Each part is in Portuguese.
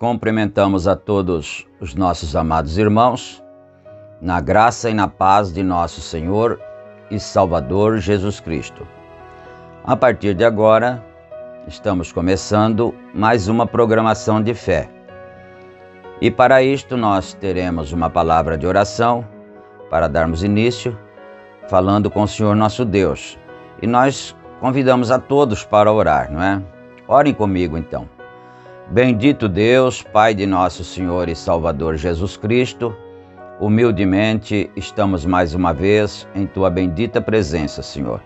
Cumprimentamos a todos os nossos amados irmãos, na graça e na paz de nosso Senhor e Salvador Jesus Cristo. A partir de agora, estamos começando mais uma programação de fé. E para isto nós teremos uma palavra de oração para darmos início, falando com o Senhor nosso Deus. E nós convidamos a todos para orar, não é? Orem comigo então. Bendito Deus, Pai de nosso Senhor e Salvador Jesus Cristo, humildemente estamos mais uma vez em Tua bendita presença, Senhor.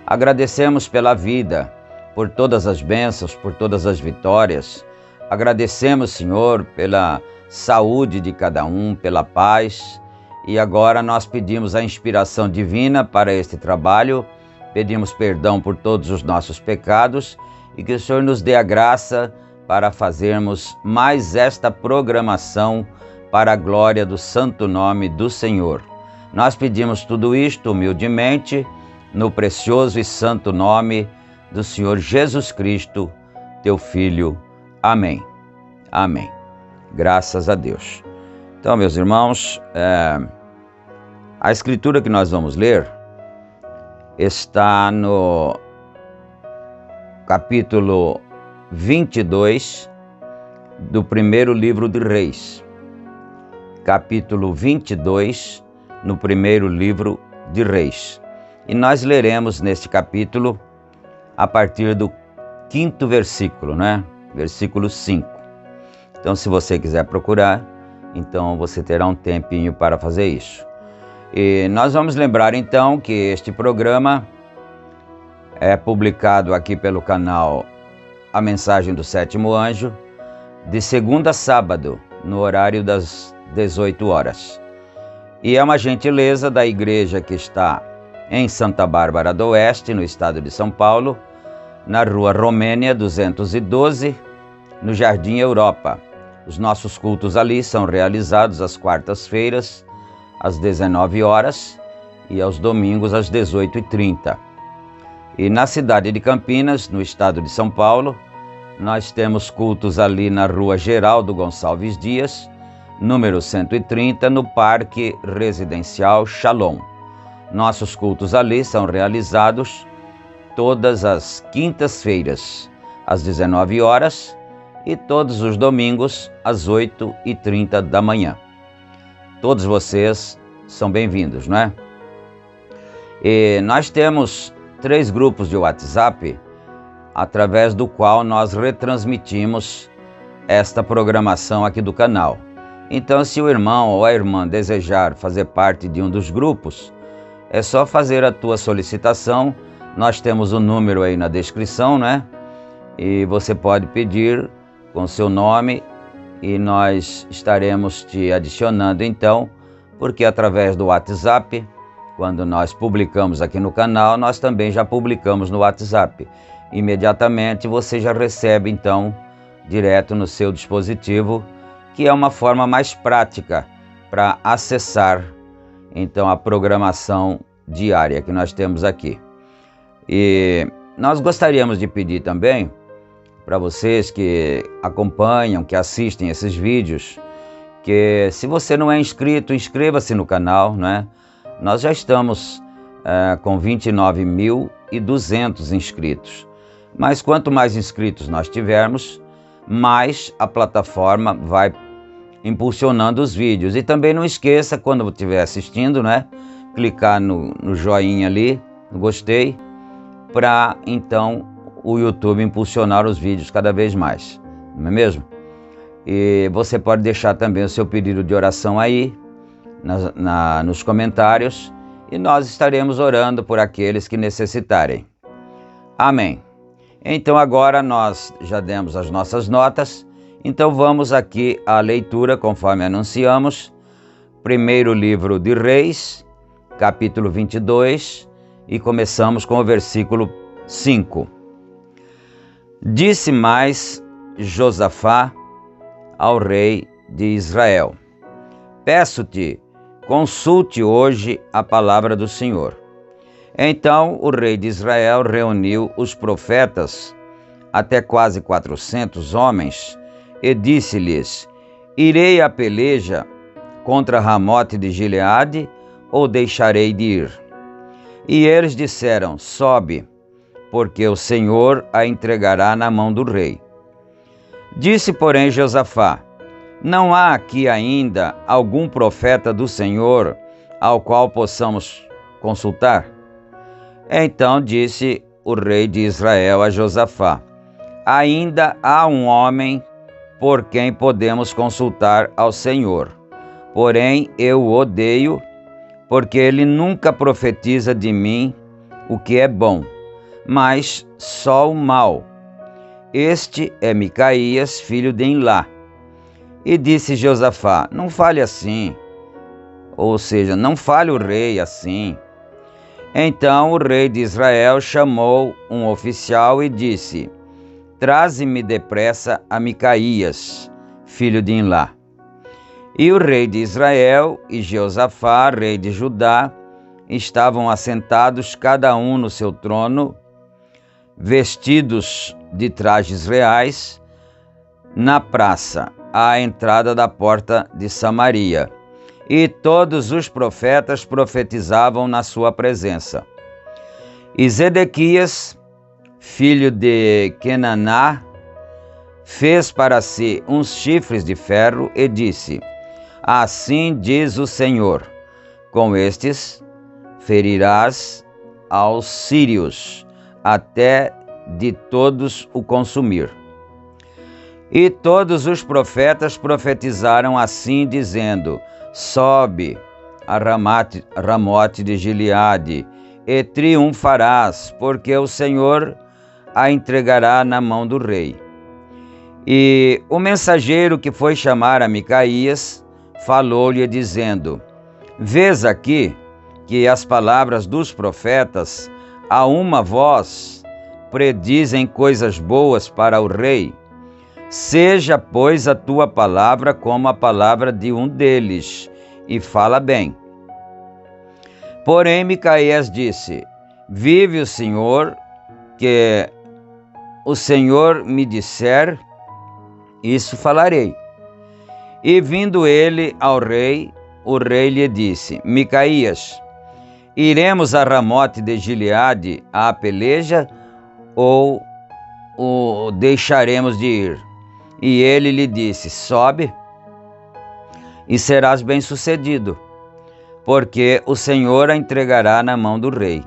Agradecemos pela vida, por todas as bênçãos, por todas as vitórias. Agradecemos, Senhor, pela saúde de cada um, pela paz. E agora nós pedimos a inspiração divina para este trabalho, pedimos perdão por todos os nossos pecados e que o Senhor nos dê a graça para fazermos mais esta programação para a glória do santo nome do Senhor. Nós pedimos tudo isto humildemente, no precioso e santo nome do Senhor Jesus Cristo, Teu Filho. Amém. Amém. Graças a Deus. Então, meus irmãos, a escritura que nós vamos ler está no capítulo 22 do primeiro livro de Reis. Capítulo 22, no primeiro livro de Reis. E nós leremos neste capítulo a partir do 5º versículo, né? Versículo 5. Então, se você quiser procurar, então você terá um tempinho para fazer isso. E nós vamos lembrar então que este programa é publicado aqui pelo canal A Mensagem do Sétimo Anjo, de segunda a sábado, no horário das 18 horas. E é uma gentileza da igreja que está em Santa Bárbara do Oeste, no estado de São Paulo, na Rua Romênia 212, no Jardim Europa. Os nossos cultos ali são realizados às quartas-feiras, às 19 horas e aos domingos às 18h30. E na cidade de Campinas, no estado de São Paulo, nós temos cultos ali na Rua Geraldo Gonçalves Dias, número 130, no Parque Residencial Shalom. Nossos cultos ali são realizados todas as quintas-feiras, às 19 horas, e todos os domingos, às 8h30 da manhã. Todos vocês são bem-vindos, não é? E nós temos 3 grupos de WhatsApp, através do qual nós retransmitimos esta programação aqui do canal. Então, se o irmão ou a irmã desejar fazer parte de um dos grupos, é só fazer a tua solicitação. Nós temos o número aí na descrição, né? E você pode pedir com seu nome e nós estaremos te adicionando então, porque através do WhatsApp, quando nós publicamos aqui no canal, nós também já publicamos no WhatsApp. Imediatamente você já recebe então direto no seu dispositivo, que é uma forma mais prática para acessar então a programação diária que nós temos aqui. E nós gostaríamos de pedir também para vocês que acompanham, que assistem esses vídeos, que se você não é inscrito, inscreva-se no canal, né? Nós já estamos com 29.200 inscritos. Mas quanto mais inscritos nós tivermos, mais a plataforma vai impulsionando os vídeos. E também não esqueça, quando estiver assistindo, né, clicar no joinha ali, no gostei, para então o YouTube impulsionar os vídeos cada vez mais, não é mesmo? E você pode deixar também o seu pedido de oração aí, nos comentários, e nós estaremos orando por aqueles que necessitarem. Amém. Então agora nós já demos as nossas notas, então vamos aqui à leitura conforme anunciamos. Primeiro livro de Reis, capítulo 22, e começamos com o versículo 5. Disse mais Josafá ao rei de Israel: peço-te, consulte hoje a palavra do Senhor. Então o rei de Israel reuniu os profetas, até quase 400 homens, e disse-lhes: irei à peleja contra Ramote de Gileade, ou deixarei de ir? E eles disseram: sobe, porque o Senhor a entregará na mão do rei. Disse, porém, Josafá: não há aqui ainda algum profeta do Senhor ao qual possamos consultar? Então disse o rei de Israel a Josafá: ainda há um homem por quem podemos consultar ao Senhor, porém eu o odeio, porque ele nunca profetiza de mim o que é bom, mas só o mal. Este é Micaías, filho de Imlá. E disse Josafá: não fale assim, ou seja, não fale o rei assim. Então o rei de Israel chamou um oficial e disse: traze-me depressa a Micaías, filho de Imlá. E o rei de Israel e Josafá, rei de Judá, estavam assentados cada um no seu trono, vestidos de trajes reais, na praça, à entrada da porta de Samaria. E todos os profetas profetizavam na sua presença. E Zedequias, filho de Kenaná, fez para si uns chifres de ferro e disse: assim diz o Senhor, com estes ferirás aos sírios, até de todos o consumir. E todos os profetas profetizaram assim, dizendo: sobe a Ramote de Gileade, e triunfarás, porque o Senhor a entregará na mão do rei. E o mensageiro que foi chamar a Micaías falou-lhe dizendo: vês aqui que as palavras dos profetas a uma voz predizem coisas boas para o rei. Seja, pois, a tua palavra como a palavra de um deles, e fala bem. Porém, Micaías disse: vive o Senhor, que o Senhor me disser, isso falarei. E vindo ele ao rei, o rei lhe disse: Micaías, iremos a Ramote de Gileade à peleja, ou o deixaremos de ir? E ele lhe disse: sobe, e serás bem-sucedido, porque o Senhor a entregará na mão do rei.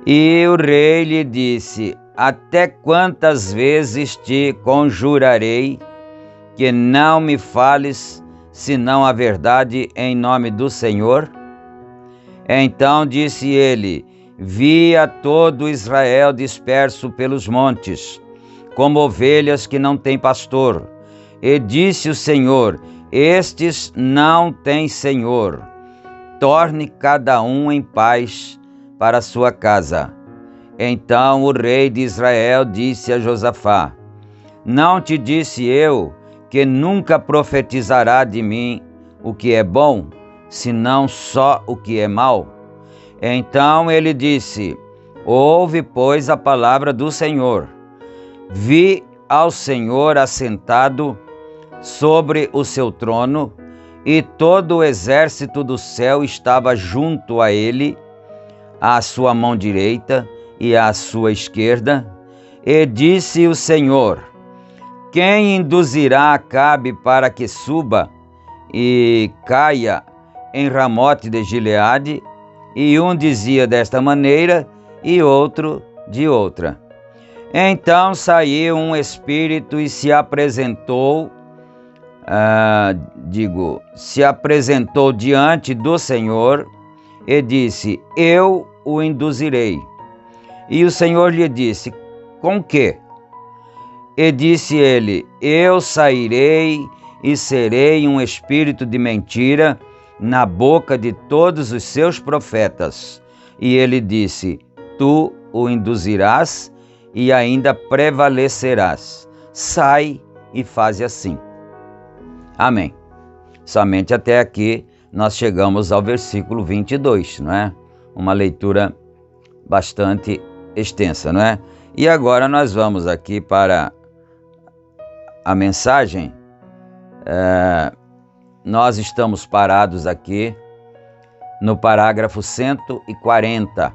E o rei lhe disse: até quantas vezes te conjurarei que não me fales senão a verdade em nome do Senhor? Então disse ele: vi a todo Israel disperso pelos montes, como ovelhas que não têm pastor. E disse o Senhor: estes não têm senhor. Torne cada um em paz para sua casa. Então o rei de Israel disse a Josafá: não te disse eu que nunca profetizará de mim o que é bom, senão só o que é mal? Então ele disse: ouve, pois, a palavra do Senhor. Vi ao Senhor assentado sobre o seu trono, e todo o exército do céu estava junto a ele, à sua mão direita e à sua esquerda. E disse o Senhor: quem induzirá Acabe para que suba e caia em Ramote de Gileade? E um dizia desta maneira, e outro de outra. Então saiu um espírito e se apresentou, se apresentou diante do Senhor e disse: eu o induzirei. E o Senhor lhe disse: com quê? E disse ele: eu sairei e serei um espírito de mentira na boca de todos os seus profetas. E ele disse: tu o induzirás e ainda prevalecerás. Sai e faze assim. Amém. Somente até aqui nós chegamos ao versículo 22, não é? Uma leitura bastante extensa, não é? E agora nós vamos aqui para a mensagem. Nós estamos parados aqui no parágrafo 140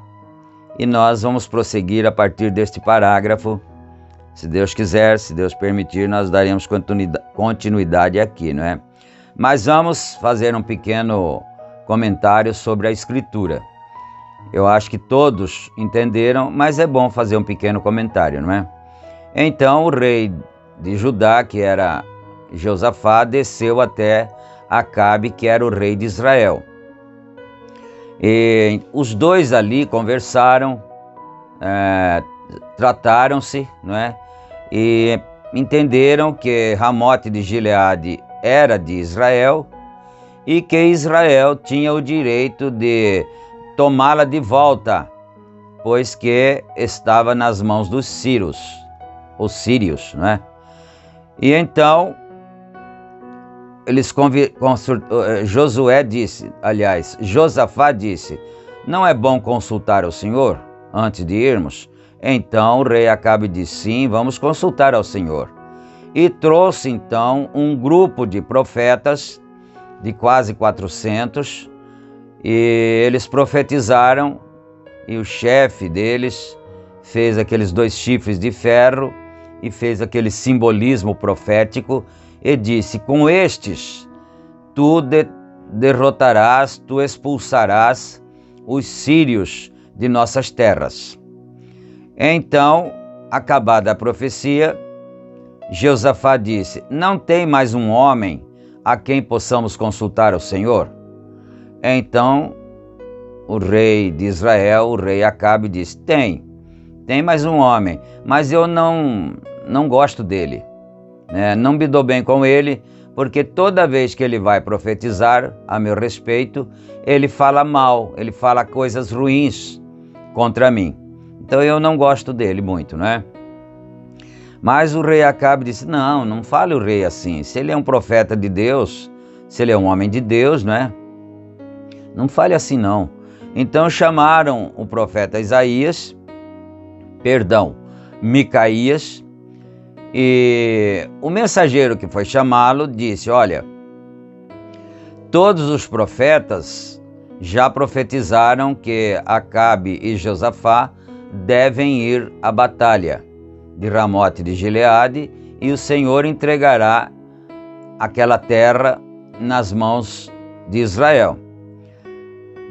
e nós vamos prosseguir a partir deste parágrafo. Se Deus quiser, se Deus permitir, nós daremos continuidade aqui, não é? Mas vamos fazer um pequeno comentário sobre a Escritura. Eu acho que todos entenderam, mas é bom fazer um pequeno comentário, não é? Então o rei de Judá, que era Josafá, desceu até Acabe, que era o rei de Israel. E os dois ali conversaram, trataram-se, não é? E entenderam que Ramote de Gileade era de Israel e que Israel tinha o direito de tomá-la de volta, pois que estava nas mãos dos sírios, os sírios, não é? E então Josafá disse: não é bom consultar ao Senhor antes de irmos? Então o rei Acabe disse: sim, vamos consultar ao Senhor. E trouxe então um grupo de profetas, de quase 400, e eles profetizaram, e o chefe deles fez aqueles 2 chifres de ferro e fez aquele simbolismo profético e disse: com estes tu derrotarás, tu expulsarás os sírios de nossas terras. Então, acabada a profecia, Jeosafá disse: não tem mais um homem a quem possamos consultar o Senhor? Então o rei de Israel, o rei Acabe, disse: tem mais um homem, mas eu não gosto dele, né? Não me dou bem com ele, porque toda vez que ele vai profetizar a meu respeito, ele fala mal, ele fala coisas ruins contra mim. Então eu não gosto dele muito, né? Mas o rei Acabe disse: não fale o rei assim. Se ele é um profeta de Deus, se ele é um homem de Deus, né? Não fale assim não. Então chamaram o profeta Micaías, e o mensageiro que foi chamá-lo disse: olha, todos os profetas já profetizaram que Acabe e Josafá devem ir à batalha de Ramote de Gileade, e o Senhor entregará aquela terra nas mãos de Israel.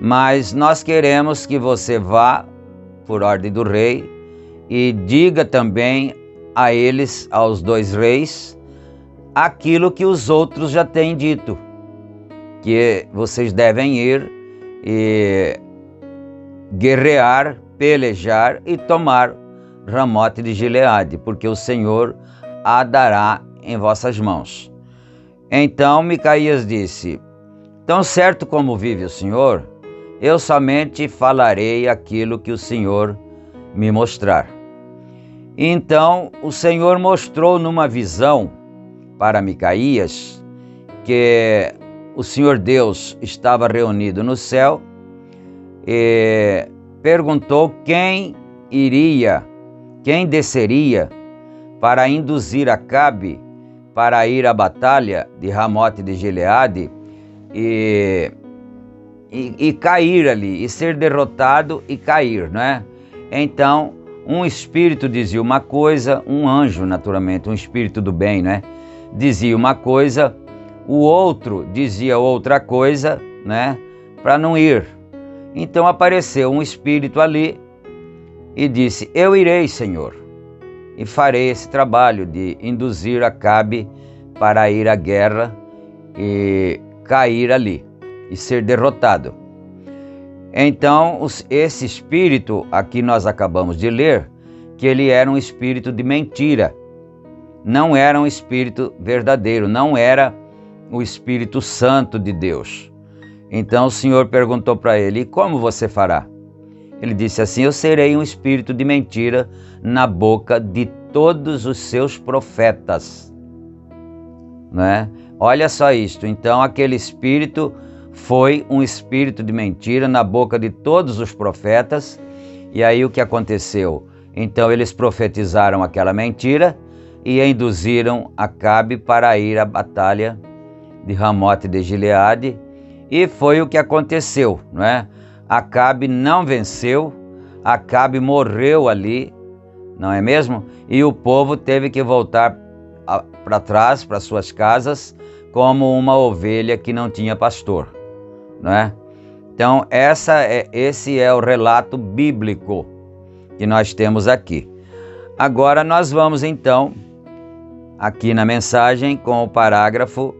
Mas nós queremos que você vá, por ordem do rei, e diga também a eles, aos dois reis, aquilo que os outros já têm dito, que vocês devem ir e guerrear, pelejar e tomar Ramote de Gileade, porque o Senhor a dará em vossas mãos. Então Micaías disse: tão certo como vive o Senhor, eu somente falarei aquilo que o Senhor me mostrar. Então o Senhor mostrou numa visão para Micaías que o Senhor Deus estava reunido no céu e perguntou quem desceria para induzir Acabe para ir à batalha de Ramote de Gileade e cair ali, e ser derrotado e cair, né? Então, um espírito dizia uma coisa, um anjo, naturalmente, um espírito do bem, né? Dizia uma coisa, o outro dizia outra coisa, né? Para não ir. Então apareceu um espírito ali e disse: eu irei, Senhor, e farei esse trabalho de induzir Acabe para ir à guerra e cair ali e ser derrotado. Então, esse espírito, aqui nós acabamos de ler, que ele era um espírito de mentira, não era um espírito verdadeiro, não era o Espírito Santo de Deus. Então o Senhor perguntou para ele: e como você fará? Ele disse assim: eu serei um espírito de mentira na boca de todos os seus profetas, né? Olha só isto. Então aquele espírito foi um espírito de mentira na boca de todos os profetas. E aí o que aconteceu? Então eles profetizaram aquela mentira e induziram Acabe para ir à batalha de Ramote de Gileade, e foi o que aconteceu, não é? Acabe não venceu, Acabe morreu ali, não é mesmo? E o povo teve que voltar para trás, para suas casas, como uma ovelha que não tinha pastor, não é? Então esse é o relato bíblico que nós temos aqui. Agora nós vamos então, aqui na mensagem, com o parágrafo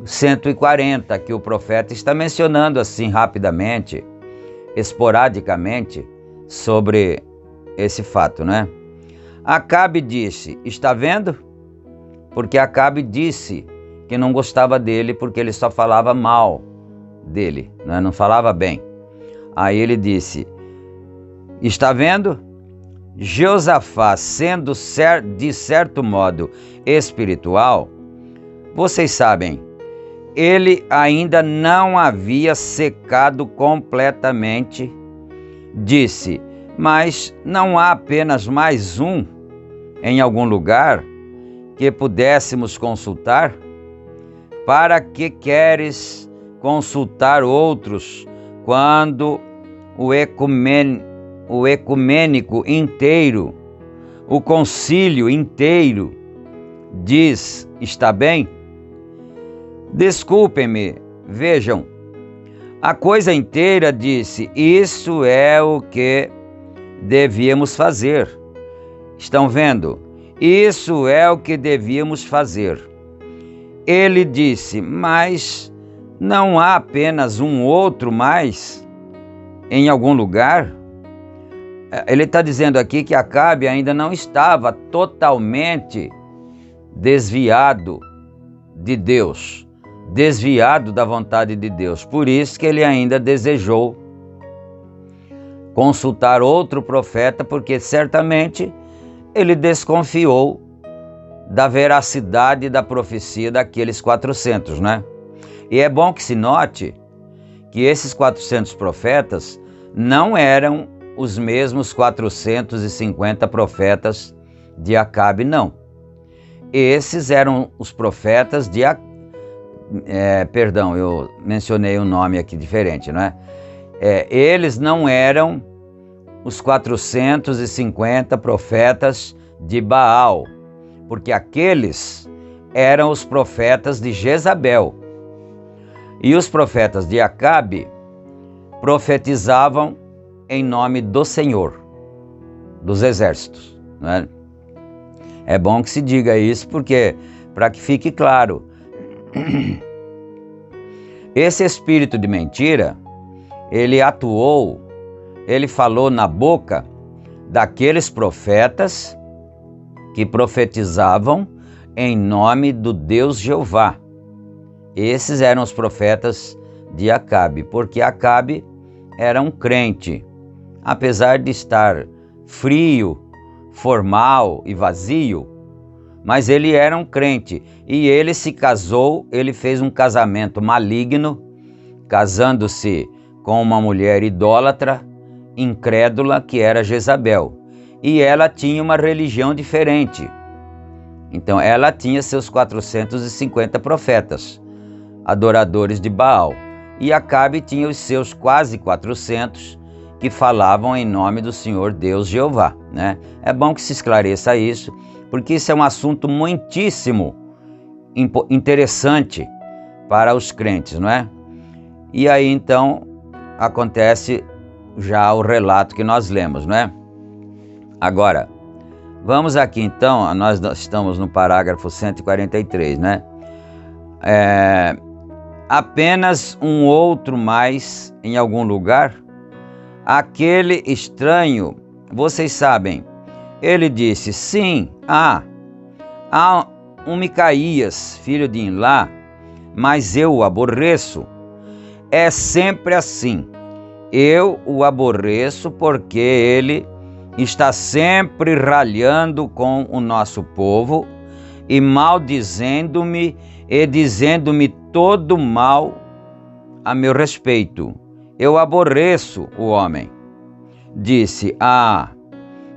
140, que o profeta está mencionando assim rapidamente, esporadicamente, sobre esse fato, né? Acabe disse: está vendo? Porque Acabe disse que não gostava dele porque ele só falava mal dele, né? Não falava bem. Aí ele disse: está vendo? Josafá, sendo de certo modo espiritual, vocês sabem, ele ainda não havia secado completamente. Disse: mas não há apenas mais um em algum lugar que pudéssemos consultar? Para que queres consultar outros quando o ecumênico inteiro, o concílio inteiro, diz: está bem? Desculpem-me, vejam, a coisa inteira disse: isso é o que devíamos fazer. Estão vendo? Isso é o que devíamos fazer. Ele disse: mas não há apenas um outro mais em algum lugar? Ele está dizendo aqui que Acabe ainda não estava totalmente desviado de Deus, desviado da vontade de Deus. Por isso que ele ainda desejou consultar outro profeta, porque certamente ele desconfiou da veracidade da profecia daqueles 400, né? E é bom que se note que esses 400 profetas não eram os mesmos 450 profetas de Acabe, não. Esses eram os profetas de perdão, eu mencionei um nome aqui diferente, né? Eles não eram os 450 profetas de Baal, porque aqueles eram os profetas de Jezabel. E os profetas de Acabe profetizavam em nome do Senhor, dos exércitos, né? É bom que se diga isso, porque para que fique claro, esse espírito de mentira, ele atuou, ele falou na boca daqueles profetas que profetizavam em nome do Deus Jeová. Esses eram os profetas de Acabe, porque Acabe era um crente, apesar de estar frio, formal e vazio, mas ele era um crente e ele se casou, ele fez um casamento maligno, casando-se com uma mulher idólatra, incrédula, que era Jezabel, e ela tinha uma religião diferente. Então ela tinha seus 450 profetas, adoradores de Baal, e Acabe tinha os seus quase 400 que falavam em nome do Senhor Deus Jeová, né? É bom que se esclareça isso, porque isso é um assunto muitíssimo interessante para os crentes, não é? E aí então acontece já o relato que nós lemos, não é? Agora, vamos aqui então, nós estamos no parágrafo 143, né? Apenas um outro mais em algum lugar? Aquele estranho, vocês sabem, ele disse: sim, há um Micaías, filho de Imlá, mas eu o aborreço. É sempre assim, eu o aborreço porque ele está sempre ralhando com o nosso povo e maldizendo-me e dizendo-me todo mal a meu respeito. Eu aborreço o homem. Disse: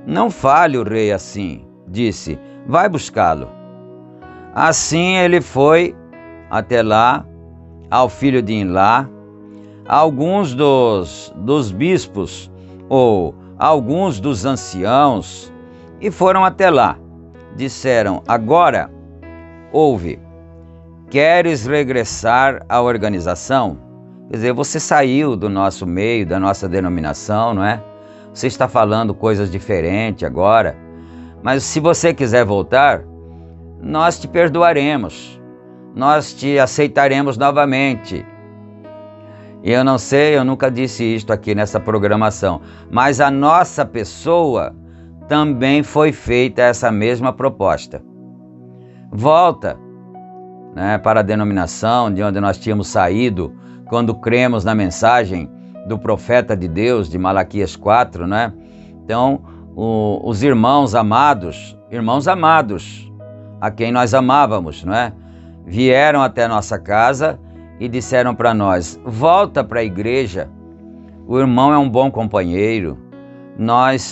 não fale o rei assim. Disse: vai buscá-lo. Assim ele foi até lá, ao filho de Imlá. Alguns dos bispos ou alguns dos anciãos e foram até lá. Disseram: agora, ouve, queres regressar à organização? Quer dizer, você saiu do nosso meio, da nossa denominação, não é? Você está falando coisas diferentes agora, mas se você quiser voltar, nós te perdoaremos, nós te aceitaremos novamente. E eu não sei, eu nunca disse isto aqui nessa programação, mas a nossa pessoa também foi feita essa mesma proposta. Volta, né, para a denominação de onde nós tínhamos saído quando cremos na mensagem do profeta de Deus, de Malaquias 4, né? Então, os irmãos amados, a quem nós amávamos, não é? Vieram até nossa casa e disseram para nós: volta para a igreja, o irmão é um bom companheiro,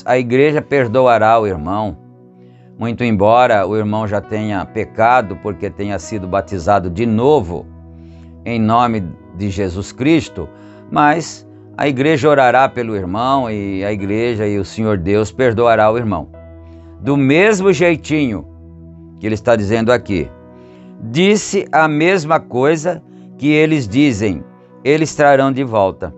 a igreja perdoará o irmão. Muito embora o irmão já tenha pecado porque tenha sido batizado de novo em nome de Jesus Cristo, mas a igreja orará pelo irmão e a igreja e o Senhor Deus perdoará o irmão. Do mesmo jeitinho que ele está dizendo aqui, disse a mesma coisa que eles dizem, eles trarão de volta.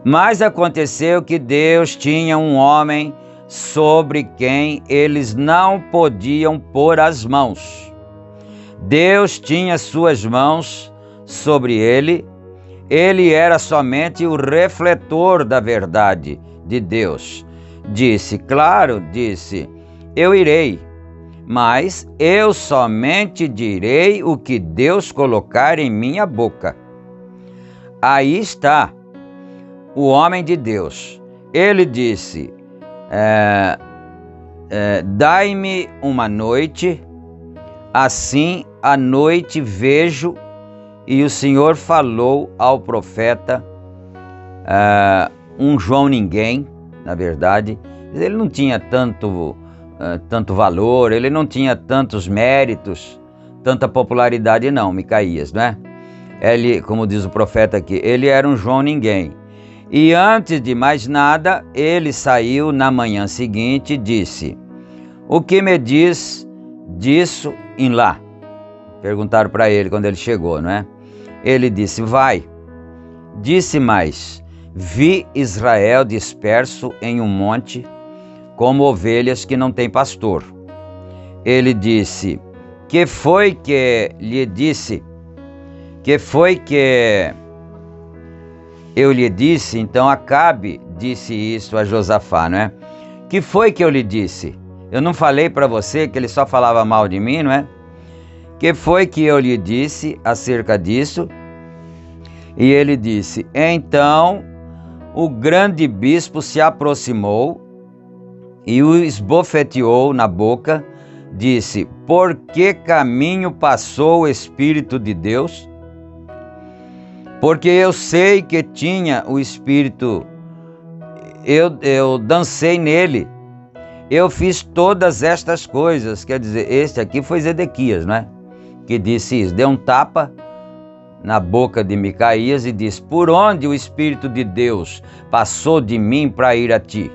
Mas aconteceu que Deus tinha um homem sobre quem eles não podiam pôr as mãos. Deus tinha suas mãos sobre ele. Ele era somente o refletor da verdade de Deus. Disse, eu irei, mas eu somente direi o que Deus colocar em minha boca. Aí está o homem de Deus. Ele disse, dai-me uma noite, assim à noite vejo. E o Senhor falou ao profeta, um João ninguém, na verdade. Ele não tinha tanto valor, ele não tinha tantos méritos, tanta popularidade não, Micaías, não é? Ele, como diz o profeta aqui, ele era um João ninguém. E antes de mais nada, ele saiu na manhã seguinte e disse, o que me diz disso em lá? Perguntaram para ele quando ele chegou, não é? Ele disse, vai. Disse mais, vi Israel disperso em um monte, como ovelhas que não têm pastor. Ele disse, que foi que lhe disse? Que foi que eu lhe disse? Então Acabe disse isso a Josafá, não é? Que foi que eu lhe disse? Eu não falei para você que ele só falava mal de mim, não é? Que foi que eu lhe disse acerca disso? E ele disse, então o grande bispo se aproximou e o esbofeteou na boca, disse, por que caminho passou o Espírito de Deus? Porque eu sei que tinha o Espírito, eu dancei nele, eu fiz todas estas coisas. Quer dizer, este aqui foi Zedequias, não é? Que disse isso, deu um tapa na boca de Micaías e disse, por onde o Espírito de Deus passou de mim para ir a ti?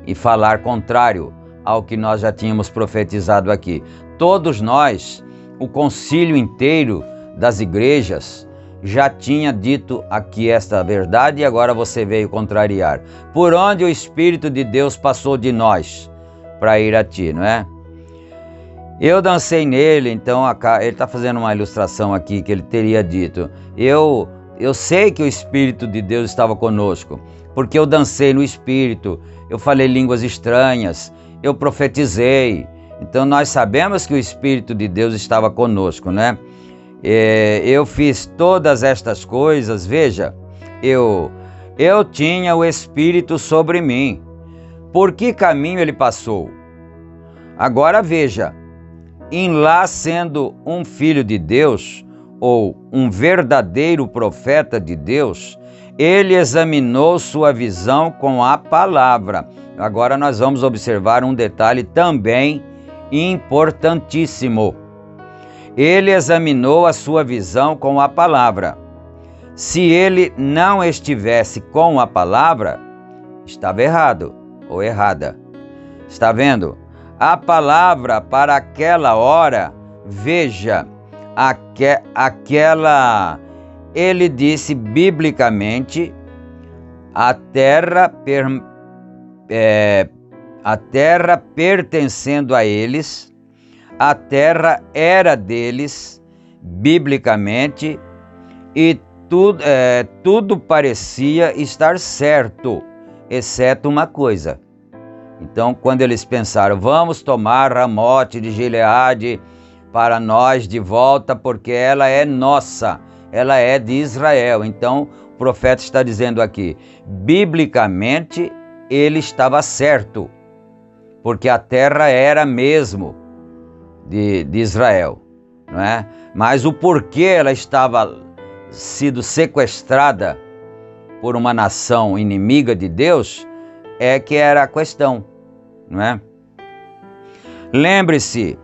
E falar contrário ao que nós já tínhamos profetizado aqui. Todos nós, o concílio inteiro das igrejas, já tinha dito aqui esta verdade e agora você veio contrariar. Por onde o Espírito de Deus passou de nós para ir a ti, não é? Eu dancei nele, então ele está fazendo uma ilustração aqui que ele teria dito. Eu sei que o Espírito de Deus estava conosco, porque eu dancei no Espírito, eu falei línguas estranhas, eu profetizei. Então nós sabemos que o Espírito de Deus estava conosco, né? Eu fiz todas estas coisas, veja, eu tinha o Espírito sobre mim. Por que caminho ele passou? Agora veja, em lá sendo um filho de Deus, ou um verdadeiro profeta de Deus, ele examinou sua visão com a palavra. Agora nós vamos observar um detalhe também importantíssimo. Ele examinou a sua visão com a palavra. Se ele não estivesse com a palavra, estava errado ou errada. Está vendo? A palavra para aquela hora, veja, ele disse biblicamente, a terra pertencendo a eles, a terra era deles, biblicamente, e tudo parecia estar certo, exceto uma coisa. Então, quando eles pensaram, vamos tomar Ramote de Gileade para nós de volta, porque ela é nossa, ela é de Israel. Então, o profeta está dizendo aqui, biblicamente, ele estava certo, porque a terra era mesmo de Israel, não é? Mas o porquê ela estava sido sequestrada por uma nação inimiga de Deus é que era a questão, não é? Lembre-se,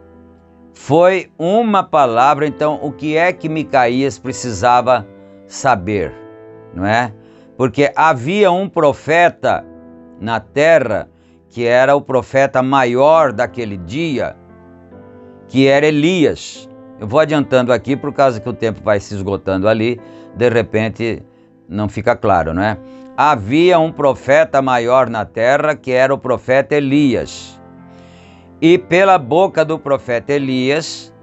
foi uma palavra. Então, o que é que Micaías precisava saber, não é? Porque havia um profeta na terra que era o profeta maior daquele dia, que era Elias. Eu vou adiantando aqui por causa que o tempo vai se esgotando ali, de repente não fica claro, não é? Havia um profeta maior na terra, que era o profeta Elias. E pela boca do profeta Elias,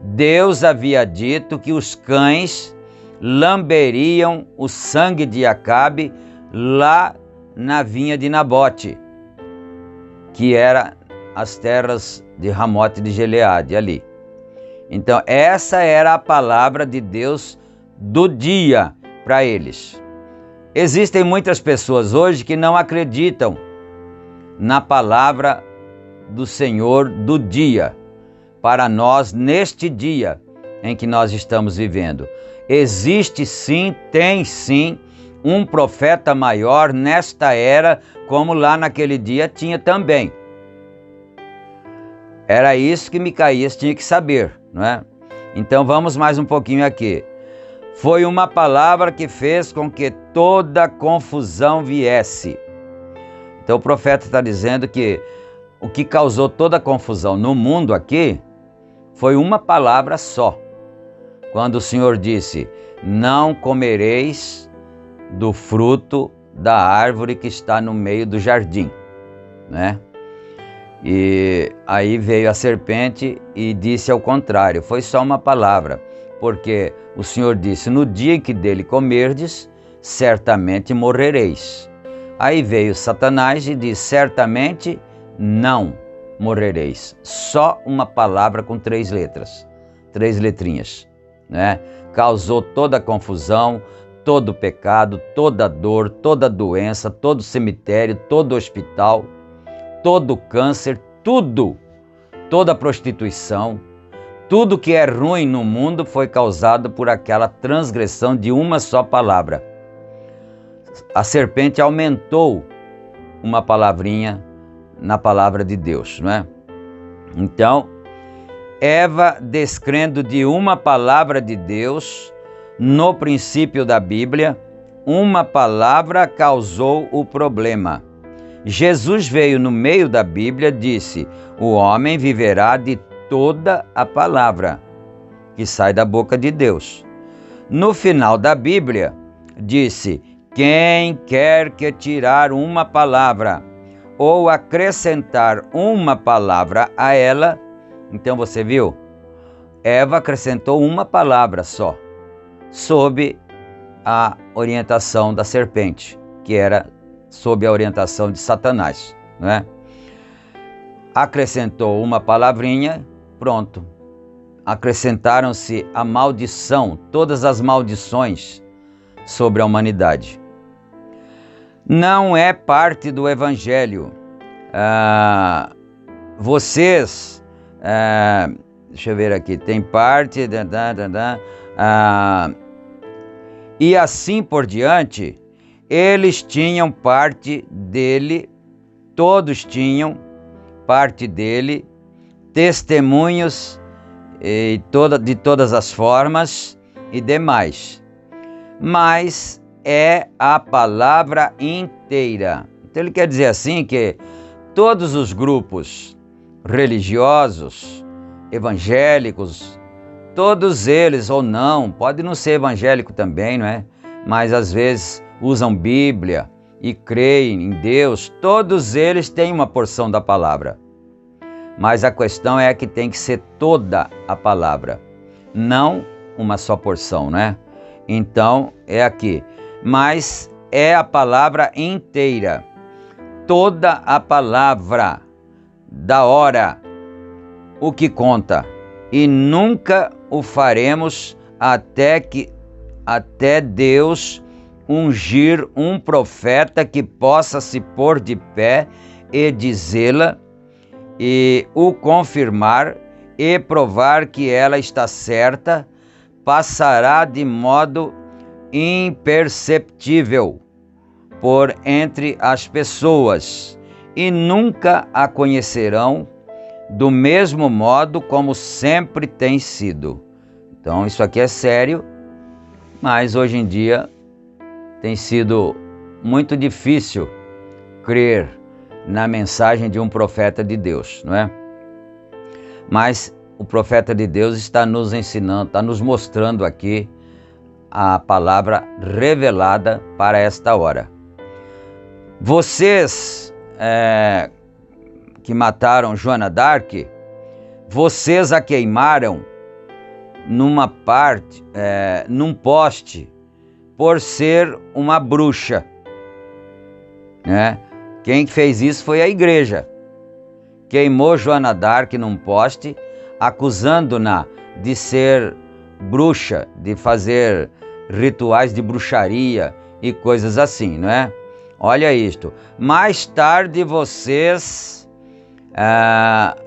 Deus havia dito que os cães lamberiam o sangue de Acabe lá na vinha de Nabote, que era as terras de Ramote de Gileade ali. Então essa era a palavra de Deus do dia para eles. Existem muitas pessoas hoje que não acreditam na palavra do Senhor do dia, para nós neste dia em que nós estamos vivendo. Existe sim, tem sim, um profeta maior nesta era, como lá naquele dia tinha também. Era isso que Micaías tinha que saber, não é? Então vamos mais um pouquinho aqui. Foi uma palavra que fez com que toda confusão viesse. Então o profeta está dizendo que o que causou toda a confusão no mundo aqui foi uma palavra só. Quando o Senhor disse: não comereis do fruto da árvore que está no meio do jardim, né? E aí veio a serpente e disse ao contrário. Foi só uma palavra, porque o Senhor disse: no dia em que dele comerdes, certamente morrereis. Aí veio Satanás e disse: certamente não morrereis. Só uma palavra com 3 letras, 3 letrinhas, né? Causou toda a confusão, todo o pecado, toda a dor, toda a doença, todo o cemitério, todo o hospital, todo o câncer, tudo, toda a prostituição, tudo que é ruim no mundo foi causado por aquela transgressão de uma só palavra. A serpente aumentou uma palavrinha na palavra de Deus, não é? Então, Eva, descrendo de uma palavra de Deus, no princípio da Bíblia, uma palavra causou o problema. Jesus veio no meio da Bíblia, disse: o homem viverá de toda a palavra que sai da boca de Deus. No final da Bíblia, disse: quem quer que tirar uma palavra ou acrescentar uma palavra a ela. Então você viu? Eva acrescentou uma palavra só, sob a orientação da serpente, que era sob a orientação de Satanás, não é? Acrescentou uma palavrinha, pronto. Acrescentaram-se a maldição, todas as maldições sobre a humanidade. Não é parte do Evangelho. Vocês, deixa eu ver aqui, tem parte, e assim por diante, eles tinham parte dele, todos tinham parte dele, testemunhos de todas as formas e demais. Mas é a palavra inteira. Então ele quer dizer assim que todos os grupos religiosos, evangélicos, todos eles ou não, pode não ser evangélico também, não é? Mas às vezes usam Bíblia e creem em Deus, todos eles têm uma porção da palavra. Mas a questão é que tem que ser toda a palavra, não uma só porção, né? Então é aqui, mas é a palavra inteira, toda a palavra da hora, o que conta, e nunca o faremos até Deus ungir um profeta que possa se pôr de pé e dizê-la, e o confirmar e provar que ela está certa, passará de modo imperceptível por entre as pessoas e nunca a conhecerão do mesmo modo como sempre tem sido. Então isso aqui é sério, mas hoje em dia tem sido muito difícil crer na mensagem de um profeta de Deus, não é? Mas o profeta de Deus está nos ensinando, está nos mostrando aqui a palavra revelada para esta hora. Vocês que mataram Joana d'Arc, vocês a queimaram num poste por ser uma bruxa, né? Quem fez isso foi a igreja. Queimou Joana d'Arc num poste, acusando-na de ser bruxa, de fazer rituais de bruxaria e coisas assim, não é? Olha isto. Mais tarde vocês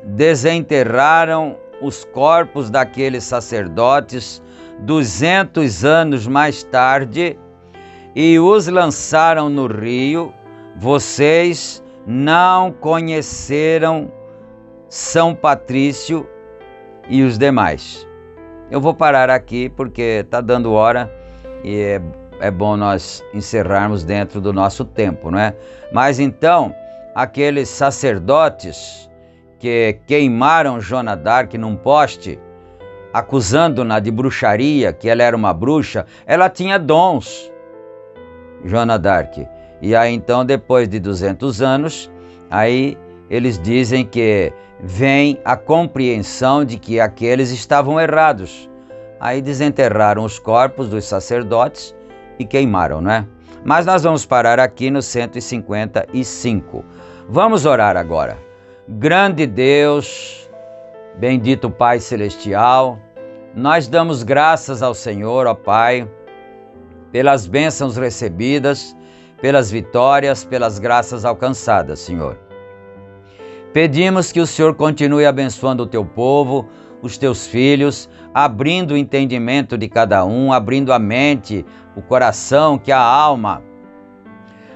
desenterraram os corpos daqueles sacerdotes 200 anos mais tarde e os lançaram no rio. Vocês não conheceram São Patrício e os demais. Eu vou parar aqui porque está dando hora e é bom nós encerrarmos dentro do nosso tempo, não é? Mas então, aqueles sacerdotes que queimaram Joana d'Arc num poste, acusando-na de bruxaria, que ela era uma bruxa, ela tinha dons, Joana d'Arc. E aí então, depois de 200 anos, aí eles dizem que vem a compreensão de que aqueles estavam errados. Aí desenterraram os corpos dos sacerdotes e queimaram, não é? Mas nós vamos parar aqui no 155. Vamos orar agora. Grande Deus, bendito Pai Celestial, nós damos graças ao Senhor, ó Pai, pelas bênçãos recebidas, pelas vitórias, pelas graças alcançadas, Senhor. Pedimos que o Senhor continue abençoando o Teu povo, os Teus filhos, abrindo o entendimento de cada um, abrindo a mente, o coração, que a alma,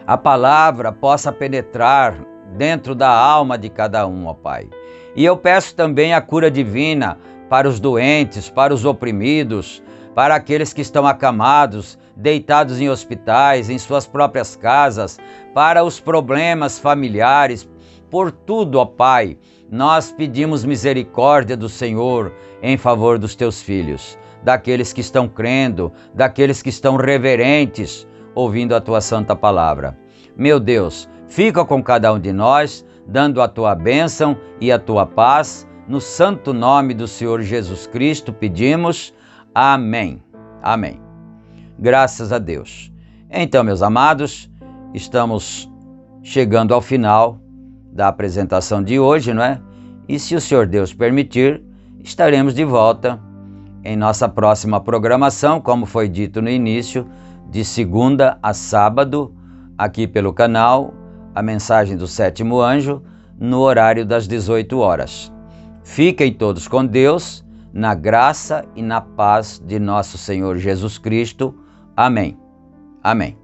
a palavra possa penetrar dentro da alma de cada um, ó Pai. E eu peço também a cura divina para os doentes, para os oprimidos, para aqueles que estão acamados, deitados em hospitais, em suas próprias casas, para os problemas familiares. Por tudo, ó Pai, nós pedimos misericórdia do Senhor em favor dos Teus filhos, daqueles que estão crendo, daqueles que estão reverentes, ouvindo a Tua santa palavra. Meu Deus, fica com cada um de nós, dando a Tua bênção e a Tua paz. No santo nome do Senhor Jesus Cristo pedimos. Amém. Amém. Graças a Deus. Então, meus amados, estamos chegando ao final da apresentação de hoje, não é? E se o Senhor Deus permitir, estaremos de volta em nossa próxima programação, como foi dito no início, de segunda a sábado, aqui pelo canal, a mensagem do Sétimo Anjo, no horário das 18 horas. Fiquem todos com Deus, na graça e na paz de nosso Senhor Jesus Cristo. Amém. Amém.